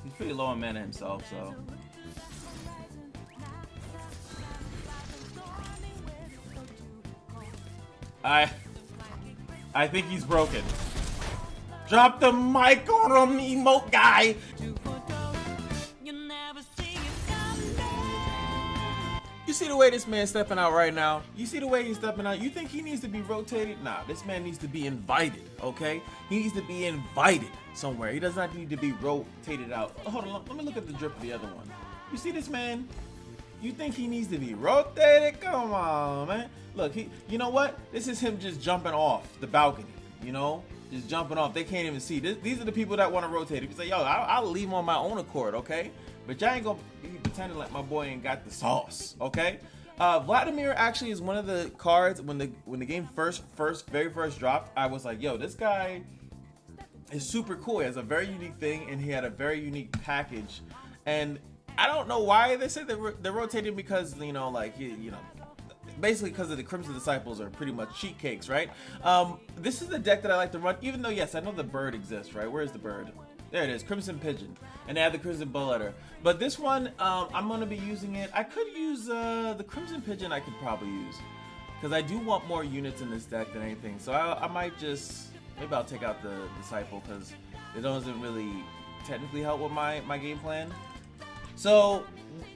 He's pretty low on mana himself, so. I think he's broken. Drop the mic on him, emote guy. You see the way this man's stepping out right now? You see the way he's stepping out? You think he needs to be rotated? Nah, this man needs to be invited, okay? He needs to be invited somewhere. He does not need to be rotated out. Hold on, let me look at the drip of the other one. You see this man? You think he needs to be rotated? Come on, man. Look, you know what? This is him just jumping off the balcony, you know? Just jumping off. They can't even see. These are the people that want to rotate. If you say, yo, I'll leave him on my own accord, okay? But y'all ain't gonna be pretending like my boy ain't got the sauce, okay? Vladimir actually is one of the cards when the game very first dropped. I was like, yo, this guy is super cool. He has a very unique thing, and he had a very unique package. And I don't know why they said they're rotating because, you know, like, you know, basically because of the Crimson Disciples are pretty much cheat cakes, right? This is the deck that I like to run, even though, yes, I know the bird exists, right? Where's the bird? There it is, Crimson Pigeon. And they have the Crimson Bullletter. But this one, I'm going to be using it. I could use the Crimson Pigeon I could probably use. Because I do want more units in this deck than anything. So I might just, maybe I'll take out the Disciple because it doesn't really technically help with my game plan. So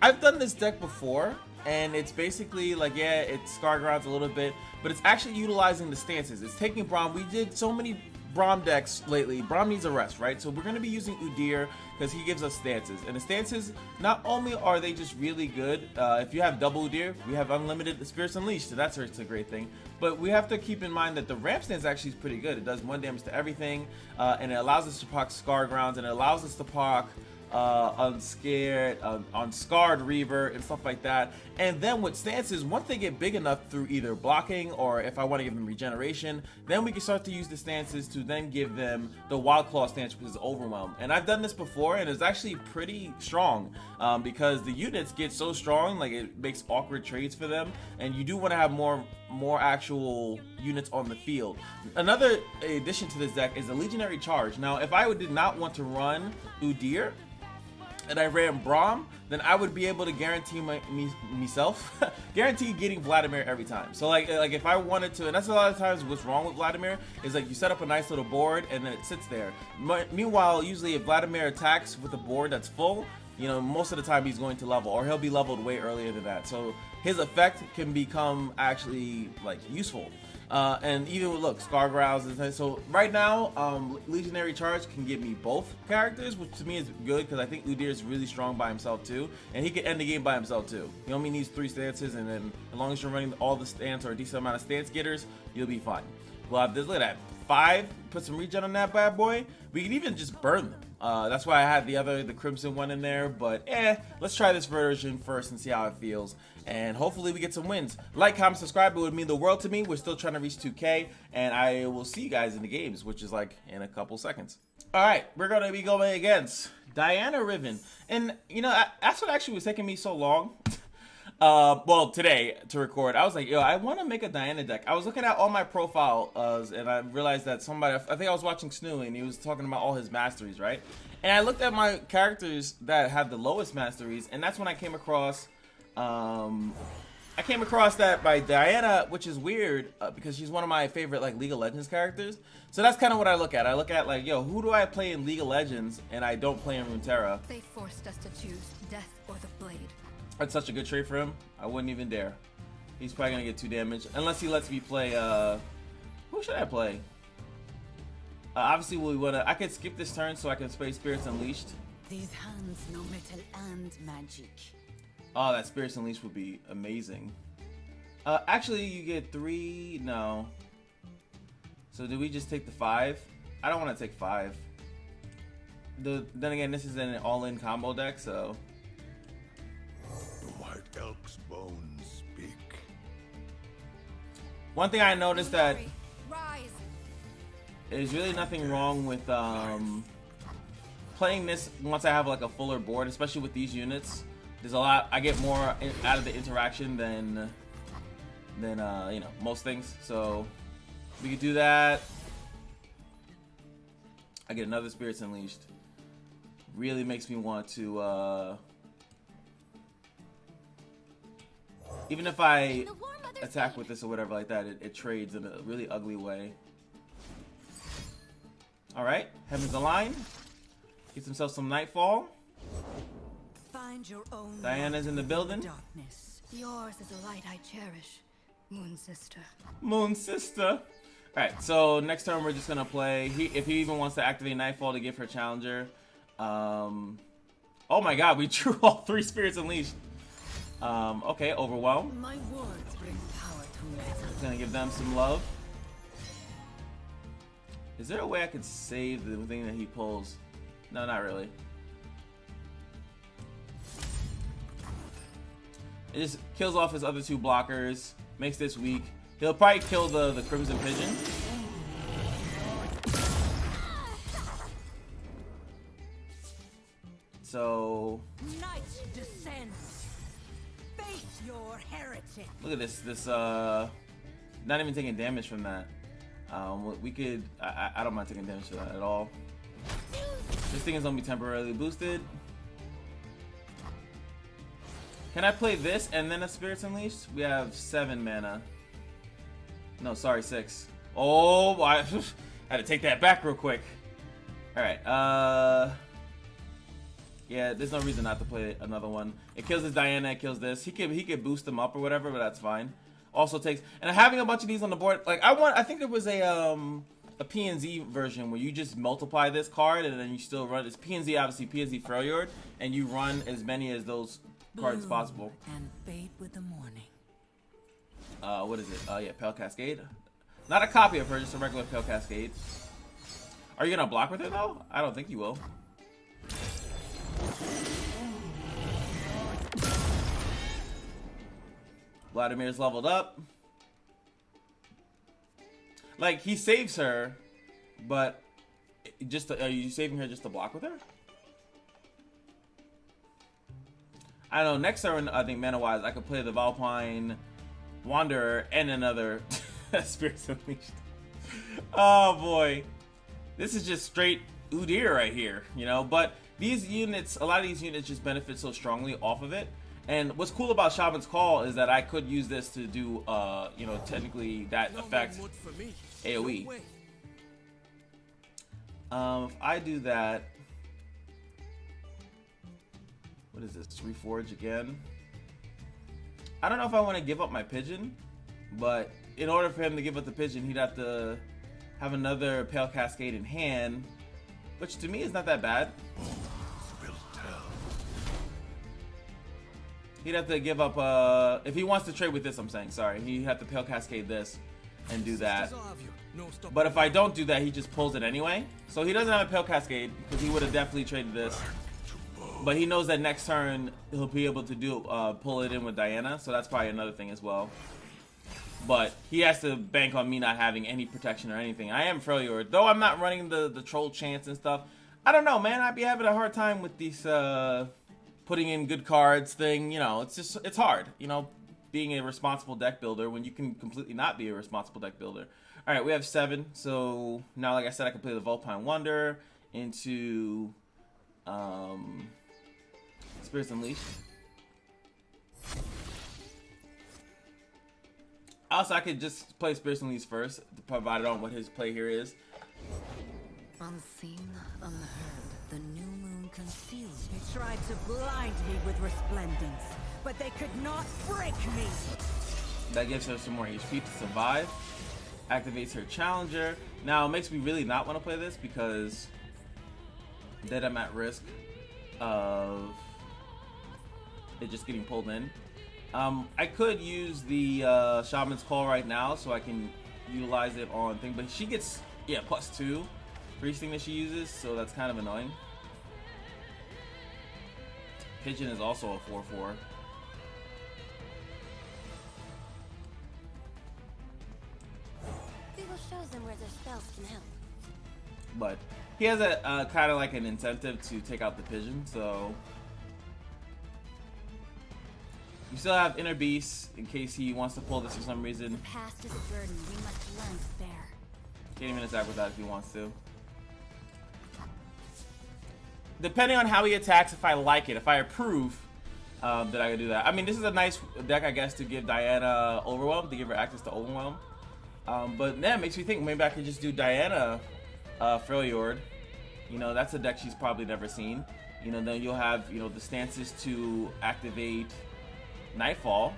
I've done this deck before. And it's basically like, yeah, it's Scar Grounds a little bit. But it's actually utilizing the stances. It's taking Braum. We did so many Braum decks lately. Braum needs a rest, right? So we're going to be using Udyr because he gives us stances. And the stances, not only are they just really good, if you have double Udyr, we have unlimited Spirits Unleashed, so that's a great thing. But we have to keep in mind that the ramp stance actually is pretty good. It does 1 damage to everything, and it allows us to proc Scar Grounds, and it allows us to proc Unscared, Unscarred Reaver, and stuff like that. And then with stances, once they get big enough through either blocking or if I want to give them regeneration, then we can start to use the stances to then give them the Wild Claw stance, which is Overwhelm. And I've done this before, and it's actually pretty strong because the units get so strong, like it makes awkward trades for them, and you do want to have more actual units on the field. Another addition to this deck is a Legionary Charge. Now, if I did not want to run Udyr, and I ran Braum, then I would be able to guarantee myself guarantee getting Vladimir every time. So like if I wanted to, and that's a lot of times what's wrong with Vladimir, is like you set up a nice little board and then it sits there. Meanwhile, usually if Vladimir attacks with a board that's full, you know, most of the time he's going to level, or he'll be leveled way earlier than that. So his effect can become actually like useful. And even with, look, Scar Grounds, and so right now, Legionary Charge can give me both characters, which to me is good because I think Udyr is really strong by himself too, and he can end the game by himself too. He only needs 3 stances, and then as long as you're running all the stance or a decent amount of stance getters, you'll be fine. We'll have this, look at that, 5, put some regen on that bad boy. We can even just burn them. That's why I had the Crimson one in there, but let's try this version first and see how it feels. And hopefully we get some wins. Like, comment, subscribe, it would mean the world to me. We're still trying to reach 2K, and I will see you guys in the games, which is like in a couple seconds. All right, we're going to be going against Diana Riven. And, you know, that's what actually was taking me so long. Well, today to record, I was like, yo, I want to make a Diana deck. I was looking at all my profiles, and I realized that somebody, I think I was watching Snoo, and he was talking about all his masteries, right? And I looked at my characters that had the lowest masteries, and that's when I came across, that by Diana, which is weird, because she's one of my favorite, like, League of Legends characters. So that's kind of what I look at. I look at, like, yo, who do I play in League of Legends, and I don't play in Runeterra? They forced us to choose death or the blade. That's such a good trade for him. I wouldn't even dare. He's probably gonna get 2 damage unless he lets me play. Who should I play? Obviously, we wanna. I could skip this turn so I can play Spirits Unleashed. These hands know metal and magic. Oh, that Spirits Unleashed would be amazing. Actually, you get 3. No. So do we just take the 5? I don't want to take 5. Then again, this is an all-in combo deck, so. Elk's bones speak. One thing I noticed that there's really nothing wrong with playing this once I have like a fuller board, especially with these units. There's a lot. I get more out of the interaction than you know, most things. So we could do that. I get another Spirits Unleashed. really makes me want to, even if I attack with this or whatever like that, it trades in a really ugly way. Alright, Heaven's Align. Gets himself some Nightfall. Find your own Diana's in the building. darkness. Yours is a light I cherish, Moon Sister. Moon Sister. Alright, so next turn we're just gonna play. If he even wants to activate Nightfall to give her Challenger. Oh my god, we drew all 3 Spirits Unleashed. Okay, Overwhelm. My words bring power to metal. Just gonna give them some love. Is there a way I could save the thing that he pulls? No, not really. It just kills off his other 2 blockers, makes this weak. He'll probably kill the Crimson Pigeon. So Night descends. Face your heretic. look at this. Not even taking damage from that. We could. I don't mind taking damage from that at all. This thing is gonna be temporarily boosted. Can I play this and then a Spirits Unleashed? We have 7 mana. No, sorry, 6. Oh, I had to take that back real quick. All right. Yeah, there's no reason not to play another one. It kills his Diana. It kills this. He could boost them up or whatever, but that's fine. Also takes, and having a bunch of these on the board, like I think there was a PNZ version where you just multiply this card and then you still run. It's PNZ, obviously PNZ Freljord, and you run as many as those cards as possible. And fade with the morning. What is it? Yeah, Pale Cascade. Not a copy of her, just a regular Pale Cascade. Are you gonna block with her though? I don't think you will. Vladimir's leveled up. Like, he saves her, but are you saving her just to block with her? I don't know. Next turn, I think mana-wise, I could play the Valpine Wanderer and another Spirits Unleashed. Oh boy, this is just straight Udyr right here, you know. But these units, a lot of these units just benefit so strongly off of it. And what's cool about Shaman's Call is that I could use this to do, you know, technically that effect AoE. If I do that, what is this? Reforge again. I don't know if I want to give up my pigeon, but in order for him to give up the pigeon, he'd have to have another Pale Cascade in hand, which to me is not that bad. He'd have to give up, if he wants to trade with this, I'm saying, sorry. He'd have to Pale Cascade this and do that. But if I don't do that, he just pulls it anyway. So he doesn't have a Pale Cascade, because he would have definitely traded this. But he knows that next turn, he'll be able to do pull it in with Diana, so that's probably another thing as well. But he has to bank on me not having any protection or anything. I am Freljord, though I'm not running the troll chance and stuff. I don't know, man. I'd be having a hard time with these putting in good cards thing. You know, it's hard, you know, being a responsible deck builder when you can completely not be a responsible deck builder. All right, we have 7, so now, like I said, I can play the Vulpine Wonder into Spirits Unleashed. Also, I could just play Spirits Unleashed first, provided on what his play here is. Unseen, unheard, the new moon concealed. They tried to blind me with resplendence, but they could not break me. That gives her some more HP to survive. Activates her Challenger. Now, it makes me really not want to play this because then I'm at risk of it just getting pulled in. I could use the Shaman's Call right now so I can utilize it on thing, but she gets, yeah, +2 for each thing that she uses, so that's kind of annoying. Pigeon is also a 4/4. We will show them where their spells can help. But he has a kind of like an incentive to take out the pigeon, so you still have Inner Beast in case he wants to pull this for some reason. The past is a burden we must learn to bear. Can't even attack with that if he wants to. depending on how he attacks, if I like it, if I approve, that I can do that. I mean, this is a nice deck, I guess, to give Diana Overwhelm, to give her access to Overwhelm. But yeah, it makes me think maybe I could just do Diana Freljord. You know, that's a deck she's probably never seen. You know, then you'll have, you know, the stances to activate Nightfall.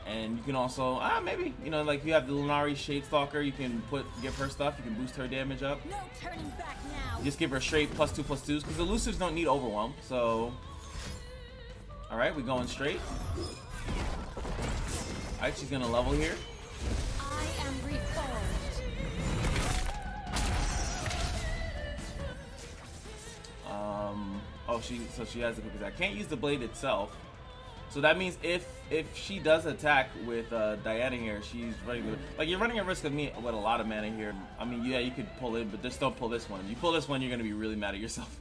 And you can also, maybe, you know, like you have the Lunari Shadestalker, you can give her stuff, you can boost her damage up. No turning back now. Just give her straight +2/+2s, because the elusives don't need Overwhelm, so. Alright, we going straight. Alright, she's gonna level here. I am reformed. Oh, so she has the quick attack. Can't use the blade itself. So that means if she does attack with Diana here, she's running like you're running a risk of me with a lot of mana here. I mean, yeah, you could pull it, but just don't pull this one. You pull this one, you're gonna be really mad at yourself.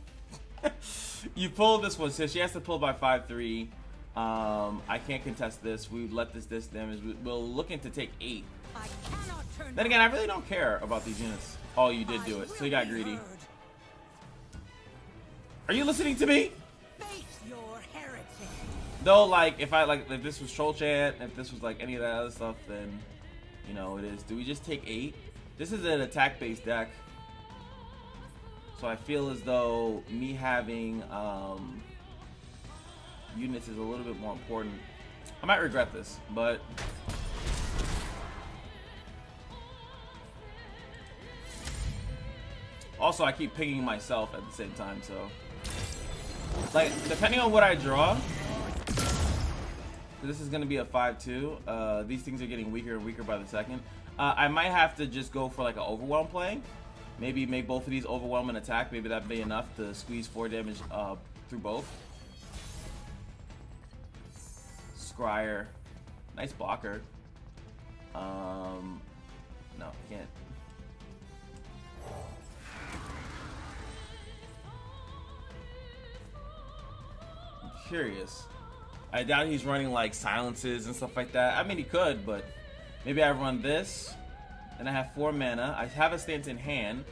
You pull this one, so she has to pull by 5/3. I can't contest this. We let this damage. We're looking to take 8. I cannot turn Then again, I really don't care about these units. Oh, you did do it, so you got greedy. Are you listening to me? Face your heretic. Though, like, if this was Troll Chant, if this was like any of that other stuff, then, you know, it is. Do we just take 8? This is an attack-based deck. So I feel as though me having units is a little bit more important. I might regret this, but also I keep pinging myself at the same time, so like depending on what I draw, this is gonna be a 5/2. These things are getting weaker and weaker by the second. I might have to just go for like an Overwhelm play. Maybe make both of these Overwhelm and attack. Maybe that'd be enough to squeeze 4 damage through both. Scryer, nice blocker. No, can't. I'm curious. I doubt he's running like silences and stuff like that. I mean, he could, but maybe I run this, and I have 4 mana. I have a stance in hand,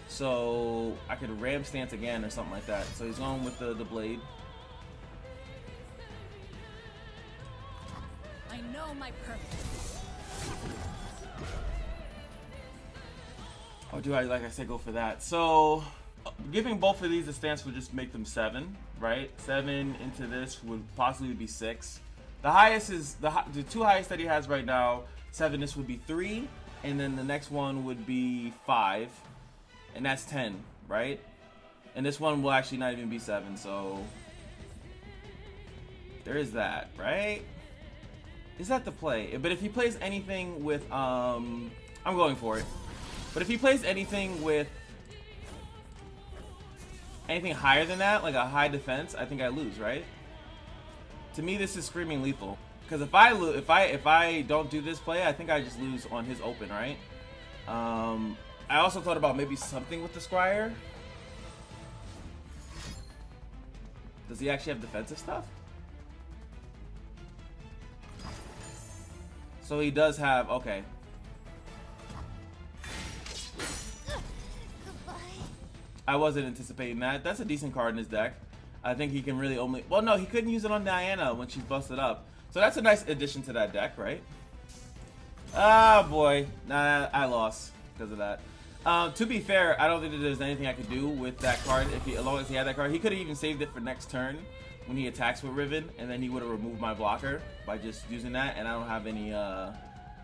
so I could ram stance again or something like that. So he's going with the blade. I know my purpose. Or do I, like I said, go for that? So giving both of these a stance would just make them 7, right? 7 into this would possibly be 6. The highest is the 2 highest that he has right now. 7, this would be 3, and then the next one would be 5, and that's 10, right? And this one will actually not even be 7, so there is that, right? Is that the play? But if he plays anything with I'm going for it. But if he plays anything with anything higher than that, like a high defense, I think I lose, right? To me, this is screaming lethal. Because if I don't do this play, I think I just lose on his open, right? I also thought about maybe something with the Scryer. Does he actually have defensive stuff? So he does have, okay. I wasn't anticipating that. That's a decent card in his deck. I think he can really only... Well, no, he couldn't use it on Diana when she's busted up. So that's a nice addition to that deck, right? Ah, boy. Nah, I lost because of that. To be fair, I don't think that there's anything I could do with that card as long as he had that card. He could have even saved it for next turn when he attacks with Riven, and then he would have removed my blocker by just using that, and I don't have any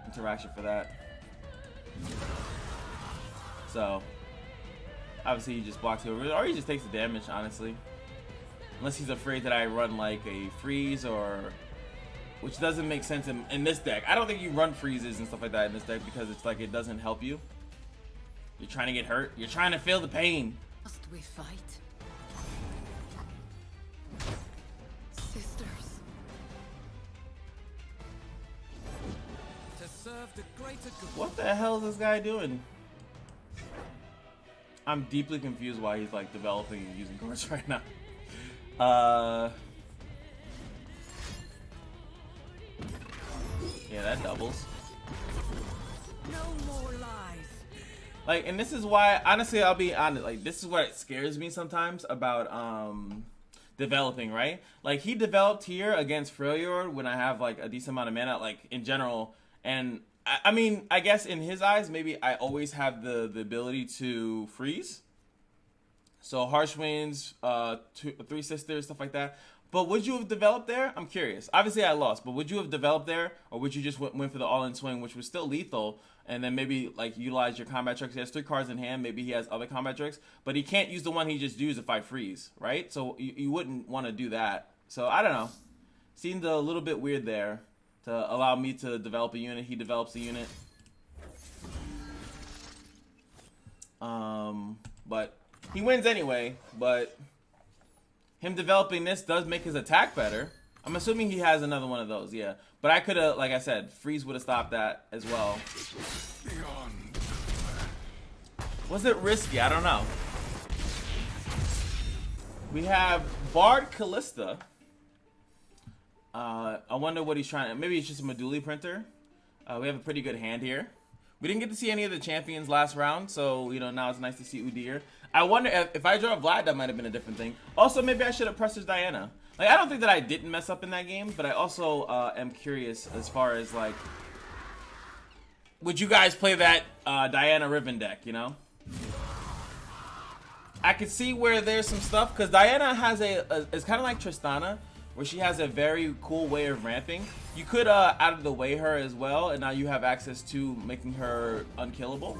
interaction for that. So... obviously, he just blocks it over, or he just takes the damage, honestly. Unless he's afraid that I run like a freeze, or which doesn't make sense in this deck. I don't think you run freezes and stuff like that in this deck because it's like it doesn't help you. You're trying to get hurt. You're trying to feel the pain. Must we fight? Sisters. To serve the greater good. What the hell is this guy doing? I'm deeply confused why he's like developing and using cards right now. Yeah, that doubles. No more lies. Like, and this is why, honestly, I'll be honest, like, this is what scares me sometimes about developing, right? Like, he developed here against Freljord when I have, like, a decent amount of mana, like, in general. And, I mean, I guess in his eyes, maybe I always have the ability to freeze. So, Harsh Winds, Three Sisters, stuff like that. But would you have developed there? I'm curious. Obviously, I lost, but would you have developed there? Or would you just went for the all-in swing, which was still lethal, and then maybe, like, utilize your combat tricks? He has 3 cards in hand. Maybe he has other combat tricks, but he can't use the one he just used if I freeze, right? So you wouldn't want to do that. So, I don't know. Seemed a little bit weird there to allow me to develop a unit. He develops a unit. But he wins anyway, but him developing this does make his attack better. I'm assuming he has another one of those, yeah. But I could have, like I said, freeze would have stopped that as well. Was it risky? I don't know. We have Bard Kalista. I wonder what he's trying to... Maybe it's just a Maduli printer. We have a pretty good hand here. We didn't get to see any of the champions last round, so, you know, now it's nice to see Udyr. I wonder if I draw Vlad, that might have been a different thing. Also, maybe I should have pressed Diana. Like, I don't think that I didn't mess up in that game, but I also am curious as far as, like, would you guys play that Diana Riven deck, you know? I could see where there's some stuff, because Diana has it's kind of like Tristana, where she has a very cool way of ramping. You could out of the way her as well, and now you have access to making her unkillable.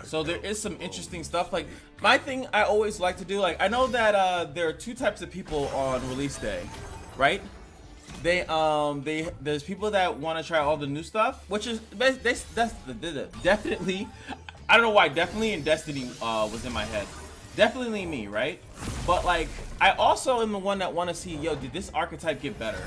So there is some interesting stuff. Like, my thing I always like to do, like, I know that there are 2 types of people on release day, right? There's people that want to try all the new stuff, which is that's definitely, I don't know why definitely and Destiny was in my head. Definitely me, right? But, like, I also am the one that want to see, yo, did this archetype get better?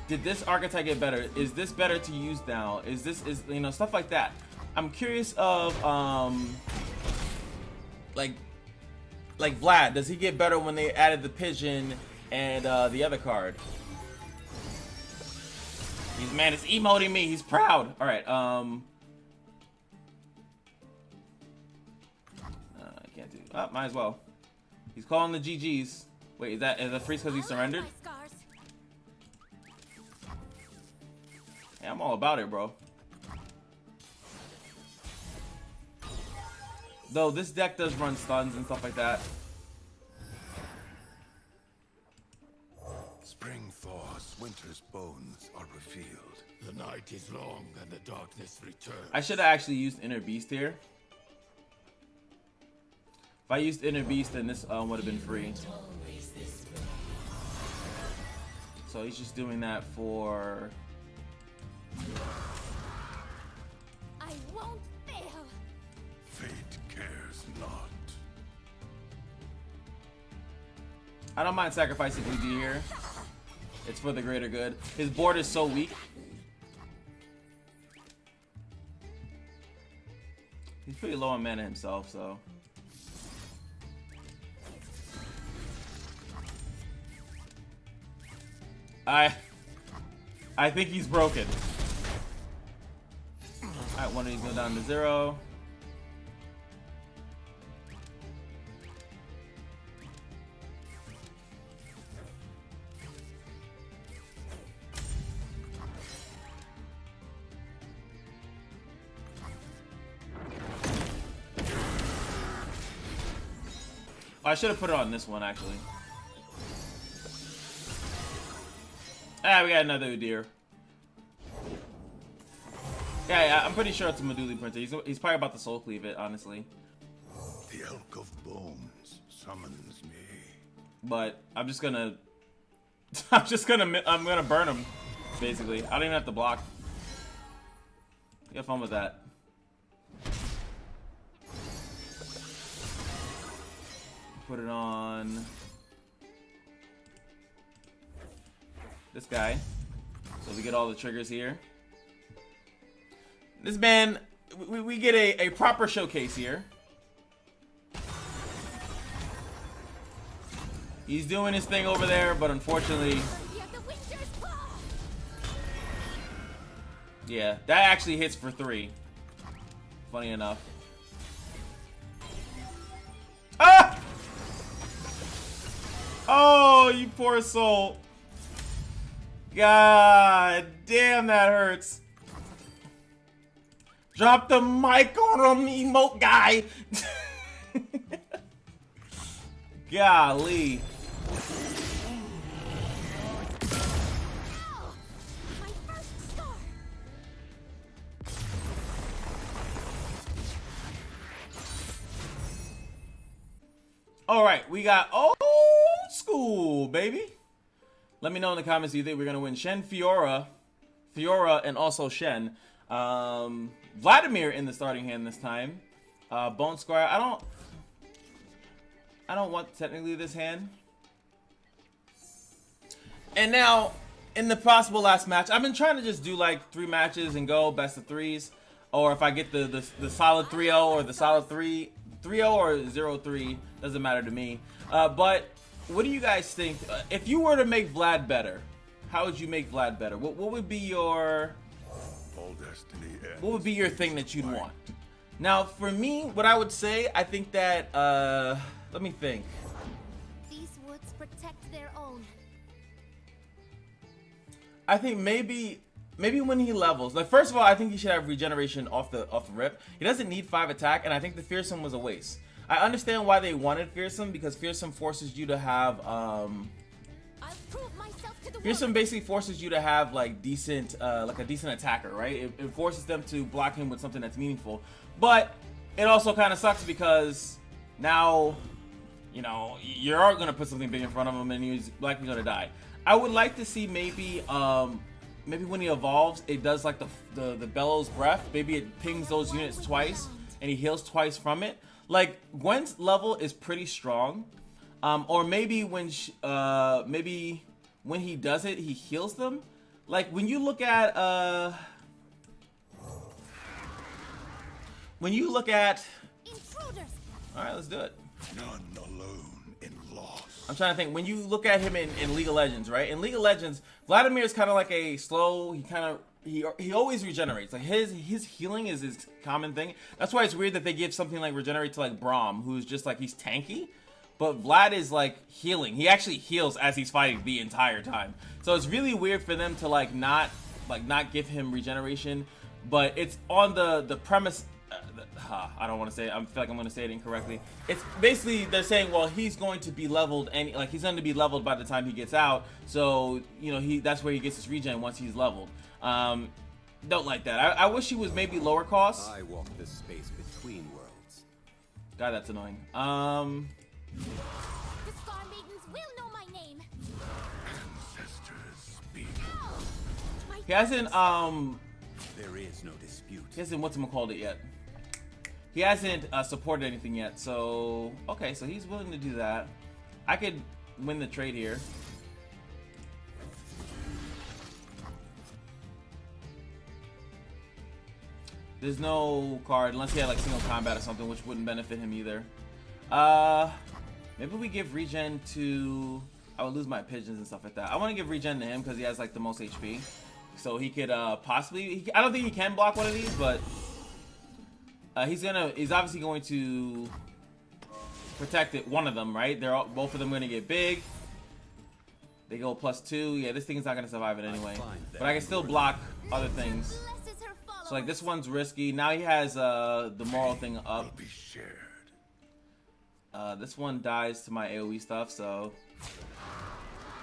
Did this archetype get better? Is this better to use now? Is you know, stuff like that. I'm curious of like Vlad, does he get better when they added the pigeon and the other card? He's, man, it's emoting me. He's proud. All right. I can't do. Oh, might as well. He's calling the GGs. Wait, is that freeze because he surrendered? Yeah, I'm all about it, bro. Though this deck does run stuns and stuff like that. Spring thaws, winter's bones are revealed. The night is long and the darkness returns. I should have actually used Inner Beast here. If I used Inner Beast, then this would have been free. So he's just doing that for... I won't fail. Fate cares not. I don't mind sacrificing Udyr here. It's for the greater good. His board is so weak. He's pretty low on mana himself, so... I think he's broken. Alright, one of these go down to 0. I should have put it on this one, actually. Ah, we got another Udyr. Yeah, I'm pretty sure it's a Maduli printer. He's probably about to soul cleave it, honestly. The Elk of Bones summons me. But I'm just gonna, I'm gonna burn him, basically. I don't even have to block. Have fun with that. Put it on this guy, so we get all the triggers here. This man, we get a proper showcase here. He's doing his thing over there, but unfortunately, Yeah, that actually hits for 3. Funny enough. Ah! Oh, you poor soul. God damn, that hurts. Drop the mic on him, emote guy. Golly. My first star. All right, we got old school, baby. Let me know in the comments if you think we're gonna win. Shen, Fiora, and also Shen. Vladimir in the starting hand this time. Bone Squire. I don't want technically this hand. And now, in the possible last match, I've been trying to just do like 3 matches and go best of 3s, or if I get the solid 3-0 or the solid 3-0 or 0-3, doesn't matter to me. But what do you guys think? If you were to make Vlad better, how would you make Vlad better? What would be your thing that you'd want? Now, for me, what I would say, I think that let me think. These woods protect their own. I think maybe when he levels, like first of all, I think he should have regeneration off the rip. He doesn't need 5 attack, and I think the fearsome was a waste. I understand why they wanted fearsome, because fearsome forces you to have I'll prove myself to the fearsome world. basically forces you to have like decent like a decent attacker, right? It forces them to block him with something that's meaningful. But it also kind of sucks because now, you know, you're gonna put something big in front of him and he's likely gonna die. I would like to see maybe when he evolves, it does like the bellows breath. Maybe it pings those units twice and he heals twice from it. Like Gwen's level is pretty strong, or maybe when he does it, he heals them. Like when you look at Intruders. all right, let's do it. None alone in loss. I'm trying to think. When you look at him in League of Legends, right? In League of Legends, Vladimir is kind of like a slow. He always regenerates. Like his healing is his common thing. That's why it's weird that they give something like regenerate to like Braum, who's just like he's tanky. But Vlad is like healing. He actually heals as he's fighting the entire time. So it's really weird for them to not give him regeneration. But it's on the premise. I don't want to say it. I feel like I'm going to say it incorrectly. It's basically they're saying, well, he's going to be leveled, and like he's going to be leveled by the time he gets out. So you know that's where he gets his regen once he's leveled. Don't like that. I wish he was maybe lower cost. I walk the space between worlds. God, that's annoying. The Star Maidens will know my name. Ancestors speak. My He hasn't There is no dispute. he hasn't whatchamacalled it yet. He hasn't supported anything yet. So okay, so he's willing to do that. I could win the trade here. There's no card unless he had like single combat or something, which wouldn't benefit him either. Maybe we give regen to. I would lose my pigeons and stuff like that. I want to give regen to him because he has like the most HP, so he could possibly. I don't think he can block one of these, but he's obviously going to protect it. One of them, right? Both of them going to get big. They go +2. Yeah, this thing is not going to survive it anyway. But I can still block other things. blesses her followers. So like this one's risky. Now he has the moral thing Will up. be shared. This one dies to my AoE stuff, so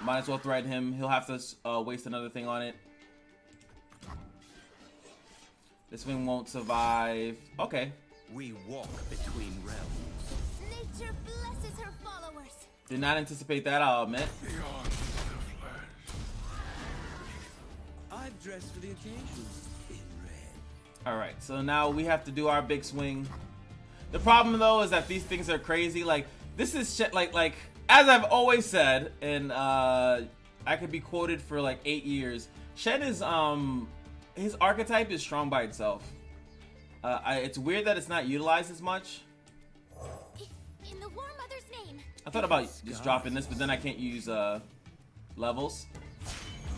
might as well threaten him. He'll have to waste another thing on it. This one won't survive. Okay. We walk between realms. Nature blesses her followers. Did not anticipate that, I'll admit. Beyond the flesh. I've dressed for the occasion in red. Alright, so now we have to do our big swing. The problem though is that these things are crazy. Like this is like as I've always said, and I could be quoted for like 8 years. Shen is his archetype is strong by itself. It's weird that it's not utilized as much. In the War Mother's name. I thought about just dropping this, but then I can't use levels.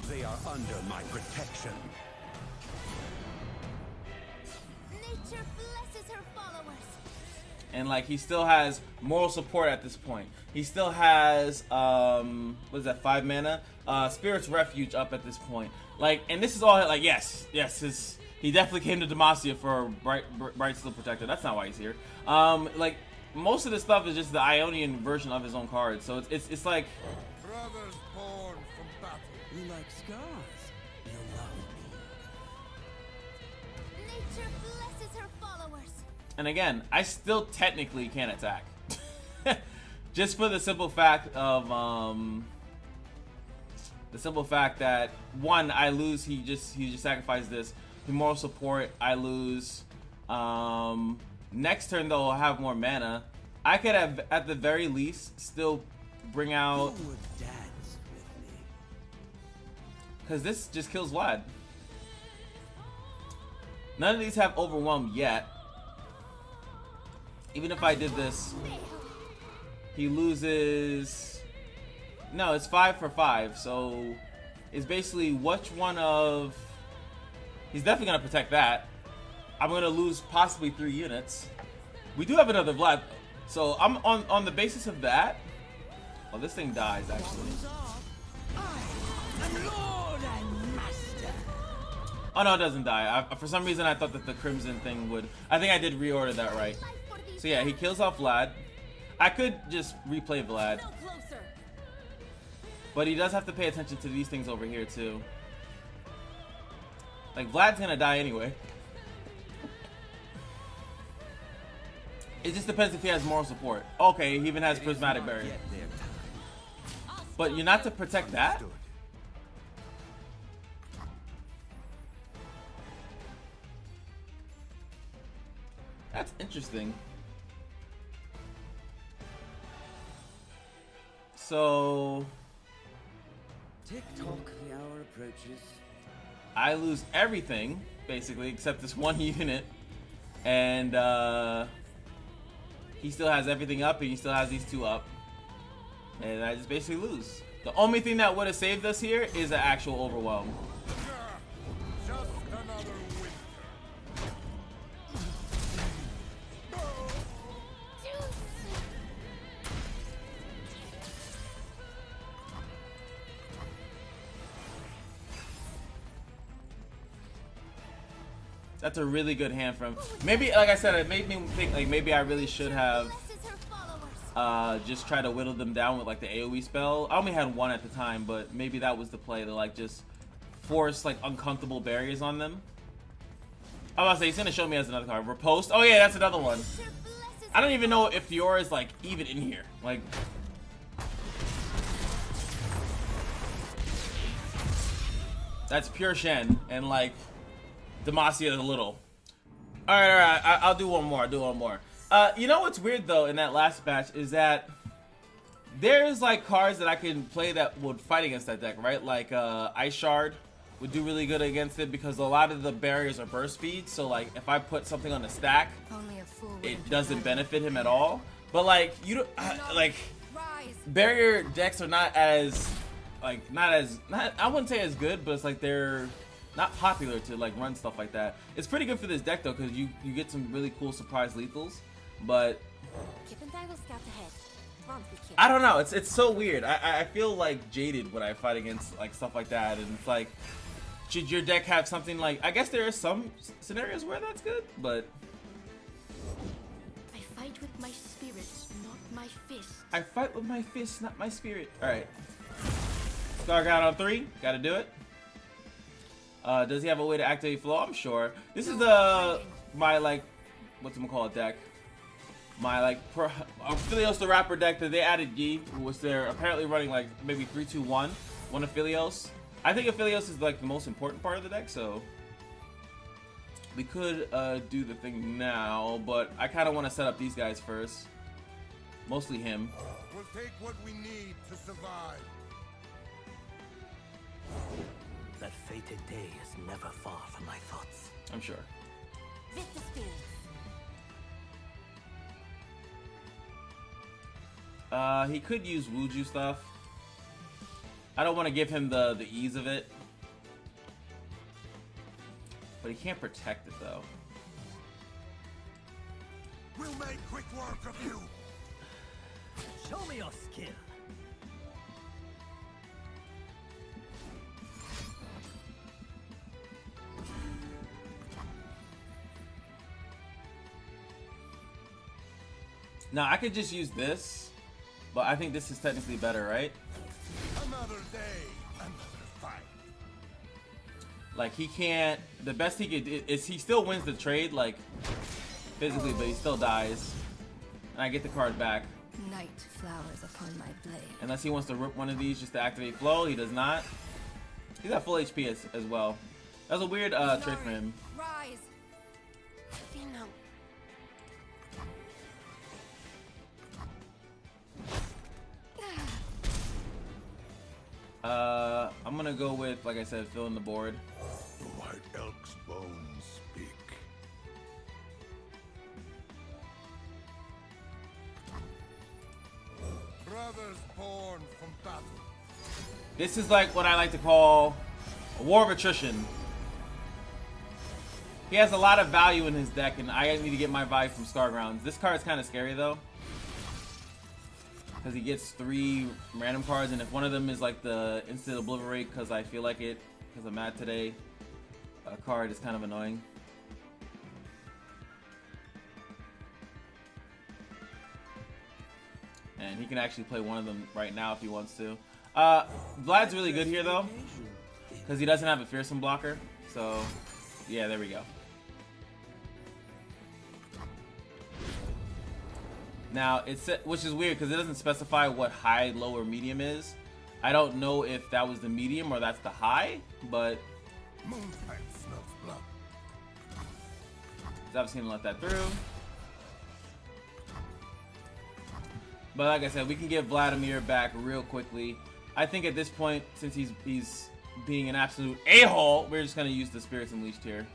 They are under my protection. and like he still has moral support at this point. He still has what is that, 5 mana? Spirit's Refuge up at this point. Like, and this is all like yes, he definitely came to Demacia for Bright Steel Protector. That's not why he's here. Like most of the stuff is just the Ionian version of his own cards. So it's like Brothers born from battle. You like scars? You'll love me. Nature blesses her followers. and again, I still technically can't attack. Just for the simple fact of that one, I lose. He just sacrificed this. The moral support, I lose. Next turn though, I'll have more mana. I could have at the very least still bring out, Who would dance with me? because this just kills Vlad. None of these have Overwhelm yet. Even if I did this, he loses. No, it's 5 for 5. So it's basically which one of. He's definitely gonna protect that. I'm gonna lose possibly 3 units. We do have another Vlad, so I'm on the basis of that. Oh, this thing dies actually. Oh no, it doesn't die. For some reason, I thought that the Crimson thing would. I think I did reorder that right. So yeah, he kills off Vlad. I could just replay Vlad, No closer. but he does have to pay attention to these things over here too. Like Vlad's gonna die anyway. It just depends if he has moral support. Okay, he even has Prismatic Barrier. Yet their time. But you're not to protect that? Understood. That's interesting. So Tick-tock, the hour approaches. I lose everything, basically, except this one unit. And he still has everything up, and he still has these 2 up. And I just basically lose. The only thing that would have saved us here is an actual Overwhelm. Just another winter. That's a really good hand from him. Maybe, like I said, it made me think like maybe I really should have Blesses her followers. just try to whittle them down with like the AoE spell. I only had 1 at the time, but maybe that was the play to like just force like uncomfortable barriers on them. I was about to say he's gonna show me as another card. Riposte. Oh yeah, that's another one. Nature blesses I don't even know if Fiora is like even in here. Like that's pure Shen and like Demacia a little. All right. I'll do one more. You know what's weird though in that last match is that there's like cards that I can play that would fight against that deck, right? Like Ice Shard would do really good against it because a lot of the barriers are burst speed. So like if I put something on the stack, Only a fool would it doesn't benefit him at all. But like you don't like rise. barrier decks are not as I wouldn't say as good, but it's like they're not popular to like run stuff like that. It's pretty good for this deck though because you get some really cool surprise lethals. But Kip and I will scout ahead. Bomb the kid. I don't know. It's so weird. I feel like jaded when I fight against like stuff like that, and it's like, should your deck have something like? I guess there are some scenarios where that's good, but I fight with my spirit, not my fist. I fight with my fists, not my spirit. All right, Star God on 3. Got to do it. Does he have a way to activate flow? I'm sure. This is my like whatchamacallit deck. My like Aphelios the Rapper deck that they added Yi, which they're apparently running like maybe 3-2-1, one Aphelios. I think Aphelios is like the most important part of the deck, so we could do the thing now, but I kind of want to set up these guys first. Mostly him. We'll take what we need to survive. That fated day is never far from my thoughts. I'm sure. Vista spirits. He could use Wuju stuff. I don't want to give him the ease of it. But he can't protect it though. We'll make quick work of you. Show me your skill. Now I could just use this, but I think this is technically better, right? Another day, another fight. Like he can't. The best he could is he still wins the trade, like physically, but he still dies, and I get the card back. Night flowers upon my blade. Unless he wants to rip one of these just to activate flow, he does not. He's at full HP as well. That was a weird trade for him. Rise. Phenom. I'm gonna go with, like I said, filling the board. The White Elk's bones speak. Brothers born from battle. This is like what I like to call a war of attrition. He has a lot of value in his deck, and I need to get my value from Stargrounds. This card is kind of scary though, because he gets 3 random cards, and if one of them is like the instant obliterate because I feel like it, because I'm mad today, a card is kind of annoying. And he can actually play one of them right now if he wants to. Vlad's really good here though, because he doesn't have a fearsome blocker. So yeah, there we go. Now it's, which is weird because it doesn't specify what high, low, or medium is. I don't know if that was the medium or that's the high, but Moonlight smells blood. he's obviously gonna let that through. But like I said, we can get Vladimir back real quickly. I think at this point, since he's being an absolute a-hole, we're just gonna use the Spirits Unleashed here.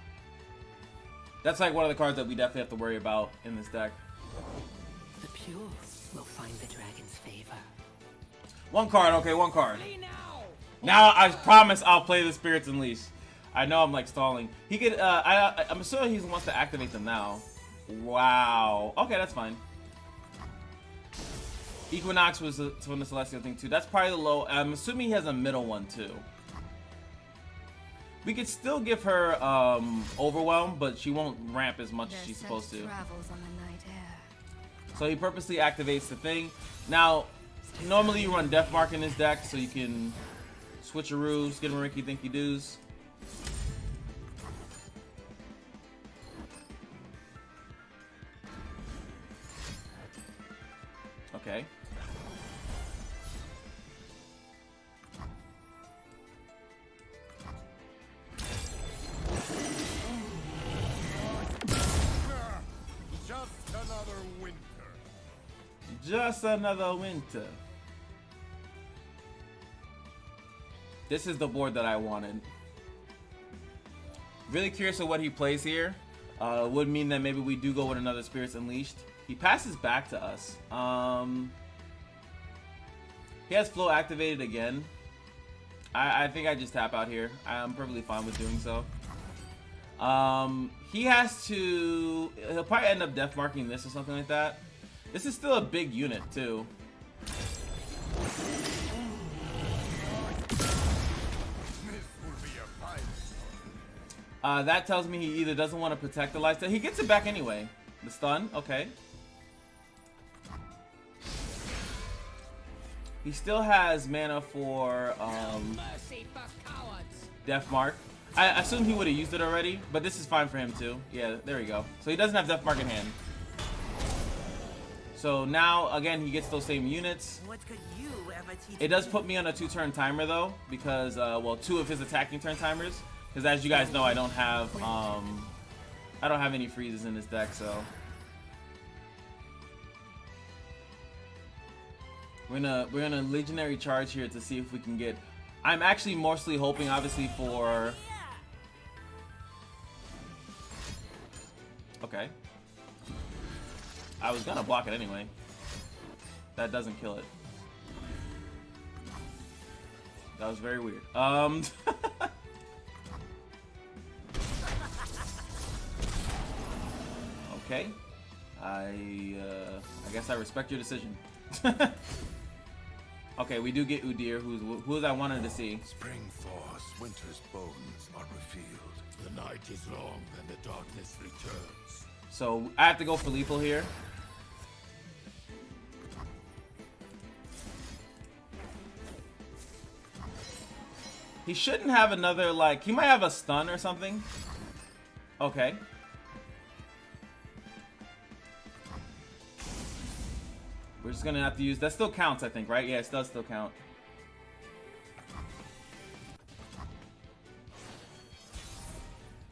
That's like one of the cards that we definitely have to worry about in this deck. The pure will find the dragon's favor. One card, okay, one card. Now I promise I'll play the Spirits Unleashed. I know I'm like stalling. He could, I'm assuming he wants to activate them now. Wow. Okay, that's fine. Equinox was from the Celestial thing too. That's probably the low. I'm assuming he has a middle one too. We could still give her Overwhelm, but she won't ramp as much as she's supposed to. Travels on the night air. So he purposely activates the thing. Now, normally you run Deathmark in this deck, so you can switcheroos, get him Ricky Dinky Doos. Okay. Just another winter. Just another winter. This is the board that I wanted. Really curious of what he plays here. Would mean that maybe we do go with another Spirits Unleashed. He passes back to us. He has Flow activated again. I think I just tap out here. I'm perfectly fine with doing so. He has to... He'll probably end up death marking this or something like that. This is still a big unit too. That tells me he either doesn't want to protect the lifesteal. He gets it back anyway. The stun, okay. He still has mana for Death Mark. I assume he would have used it already, but this is fine for him too. Yeah, there we go. So he doesn't have Death Mark in hand. So now, again, he gets those same units. What could you ever teach It does put me on a 2-turn timer though, because, well, 2 of his attacking turn timers. Because as you guys know, I don't have any freezes in this deck, so. We're gonna Legionary Charge here to see if we can get... I'm actually mostly hoping, obviously, for... Okay. I was gonna block it anyway. That doesn't kill it. That was very weird. Okay. I guess I respect your decision. Okay, we do get Udyr, who's I wanted to see. Spring thaws, winter's bones are revealed. The night is long and the darkness returns. So I have to go for lethal here. He shouldn't have another, like, he might have a stun or something. Okay. We're just gonna have to use, that still counts, I think, right? Yeah, it does still count.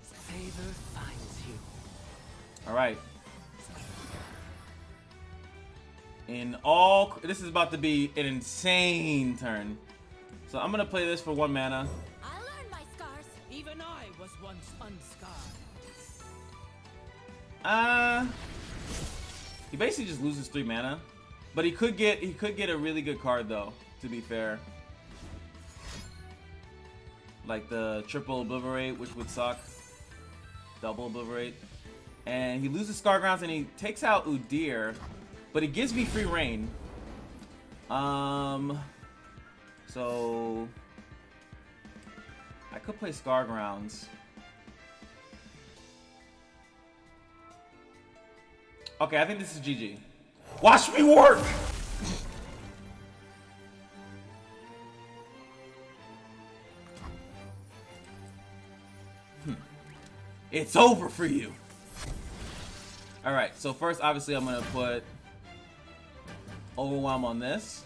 Favor finds you. Alright. This is about to be an insane turn. So I'm gonna play this for 1 mana. I'll learn my scars. Even I was once unscarred. He basically just loses 3 mana. But he could get a really good card though, to be fair. Like the triple obliterate, which would suck. Double obliterate. And he loses Scar Grounds and he takes out Udyr, but it gives me free reign. So I could play Scar Grounds. Okay, I think this is GG. Watch me work! It's over for you. Alright, so first obviously I'm gonna put Overwhelm on this.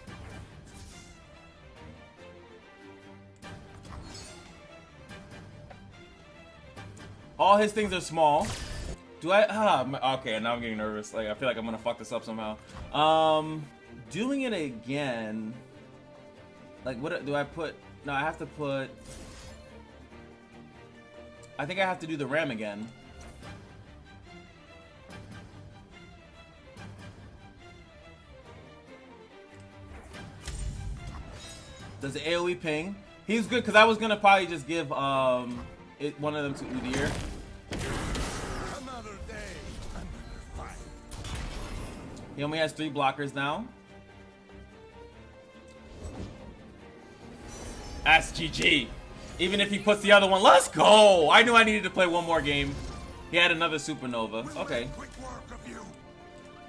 All his things are small. Do I? Okay, now I'm getting nervous. Like, I feel like I'm gonna fuck this up somehow. Doing it again. Like, what do I put? No, I have to put. I think I have to do the ram again. Does the AoE ping? He's good because I was gonna probably just give one of them to Udyr. Another day, another fight. He only has 3 blockers now. That's GG. Even if he puts the other one, let's go! I knew I needed to play one more game. He had another supernova. Okay. Quick work of you.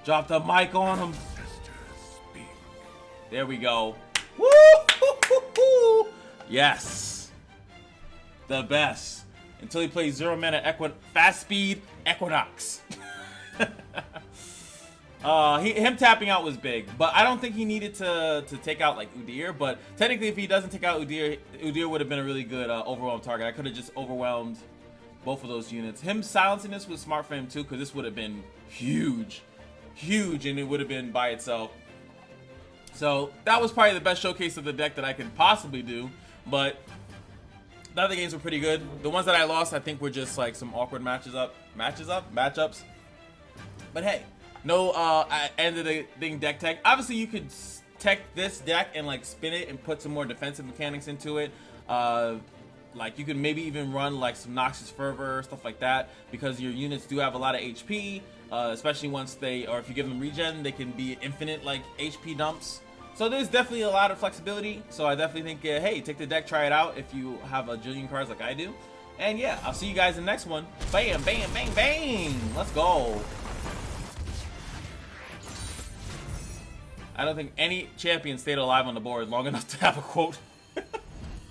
Drop the mic on him. Sisters speak. There we go. Woo! Yes. The best. Until he plays 0 mana fast speed Equinox. Him tapping out was big, but I don't think he needed to take out like Udyr. But technically, if he doesn't take out Udyr would have been a really good overwhelm target. I could have just overwhelmed both of those units. Him silencing this was smart for him too, because this would have been huge, and it would have been by itself. So that was probably the best showcase of the deck that I could possibly do. But the other games were pretty good. The ones that I lost, I think, were just like some awkward matchups. But hey. No, I ended up being deck tech. Obviously, you could tech this deck and like spin it and put some more defensive mechanics into it. Like you could maybe even run like some Noxious Fervor, stuff like that, because your units do have a lot of HP. Especially once if you give them regen, they can be infinite like HP dumps. So there's definitely a lot of flexibility. So I definitely think, hey, take the deck, try it out if you have a jillion cards like I do. And yeah, I'll see you guys in the next one. Bam, bam, bang, bang. Let's go. I don't think any champion stayed alive on the board long enough to have a quote.